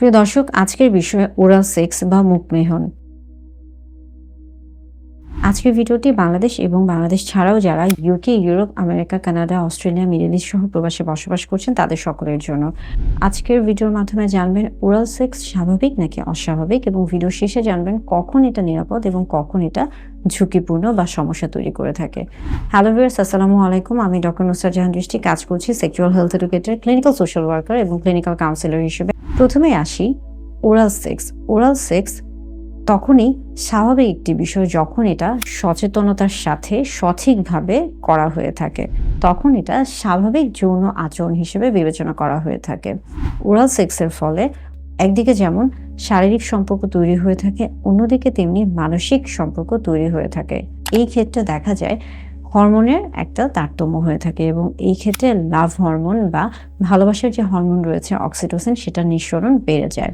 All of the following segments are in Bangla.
প্রিয় দর্শক, আজকের বিষয় ওরাল সেক্স বা মুখমেহন। আজকের ভিডিওটি বাংলাদেশ এবং বাংলাদেশ ছাড়াও যারা UK, Europe, America, Canada, Australia, middle east সহ প্রবাসে বসবাস করছেন তাদের সকলের জন্য। আজকের ভিডিওর মাধ্যমে জানবেন ওরাল সেক্স স্বাভাবিক নাকি অস্বাভাবিক, এবং ভিডিও শেষে জানবেন কখন এটা নিরাপদ এবং কখন এটা ঝুঁকিপূর্ণ বা সমস্যা তৈরি করে থাকে। হ্যালো ভিউয়ার্স, আসসালামু আলাইকুম। আমি ডক্টর নুসরাত জাহান দৃষ্টি, কাজ করছি sexual health educator, clinical social worker এবং ক্লিনিক্যাল কাউন্সিলর হিসেবে। প্রথমেই আসি ওরাল সেক্স। ওরাল সেক্স তখনই স্বাভাবিক একটি বিষয় যখন এটা সচেতনতার সাথে সঠিকভাবে করা হয়ে থাকে, তখন এটা স্বাভাবিক যৌন আচরণ হিসেবে বিবেচনা করা হয়ে থাকে। ওরাল সেক্সের ফলে একদিকে যেমন শারীরিক সম্পর্ক তৈরি হয়ে থাকে, অন্যদিকে তেমনি মানসিক সম্পর্ক তৈরি হয়ে থাকে। এই ক্ষেত্রে দেখা যায় হরমোনের একটা তারতম্য হয়ে থাকে, এবং এই ক্ষেত্রে লাভ হরমোন বা ভালোবাসার যে হরমোন রয়েছে অক্সিটোসিন, সেটার নিঃসরণ বেড়ে যায়,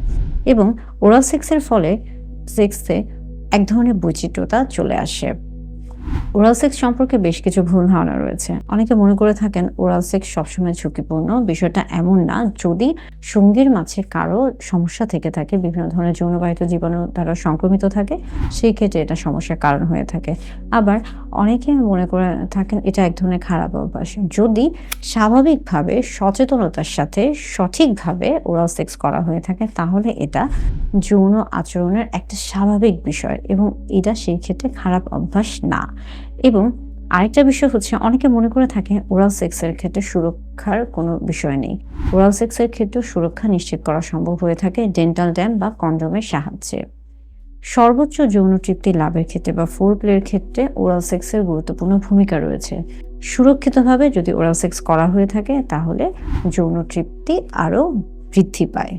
এবং ওরাল সেক্সের ফলে সেক্সে এক ধরনের বৈচিত্র্যতা চলে আসে। ওরাল সেক্স সম্পর্কে বেশ কিছু ভুল ধারণা রয়েছে। অনেকে মনে করে থাকেন ওরাল সেক্স সবসময় ঝুঁকিপূর্ণ। বিষয়টা এমন না। যদি সঙ্গীর মাঝে কারো সমস্যা থেকে থাকে, বিভিন্ন ধরনের যৌনবাহিত জীবাণু দ্বারা সংক্রমিত থাকে, সেই ক্ষেত্রে এটা সমস্যার কারণ হয়ে থাকে। আবার অনেকে মনে করে থাকেন এটা এক ধরনের খারাপ অভ্যাস। যদি স্বাভাবিকভাবে সচেতনতার সাথে সঠিকভাবে ওরাল সেক্স করা হয়ে থাকে, তাহলে এটা যৌন আচরণের একটা স্বাভাবিক বিষয়, এবং এটা সেই ক্ষেত্রে খারাপ অভ্যাস না। এবং আরেকটা বিষয় হচ্ছে, অনেকে মনে করে থাকে ওরাল সেক্সের ক্ষেত্রে সুরক্ষার কোনো বিষয় নেই। ওরাল সেক্সের ক্ষেত্রে সুরক্ষা নিশ্চিত করা সম্ভব হয়ে থাকে ডেন্টাল ড্যাম বা কন্ডোমের সাহায্যে। সর্বোচ্চ যৌন তৃপ্তি লাভের ক্ষেত্রে বা ফোরপ্লের ক্ষেত্রে ওরাল সেক্সের গুরুত্বপূর্ণ ভূমিকা রয়েছে। সুরক্ষিতভাবে যদি ওরাল সেক্স করা হয়ে থাকে, তাহলে যৌন তৃপ্তি আরও বৃদ্ধি পায়।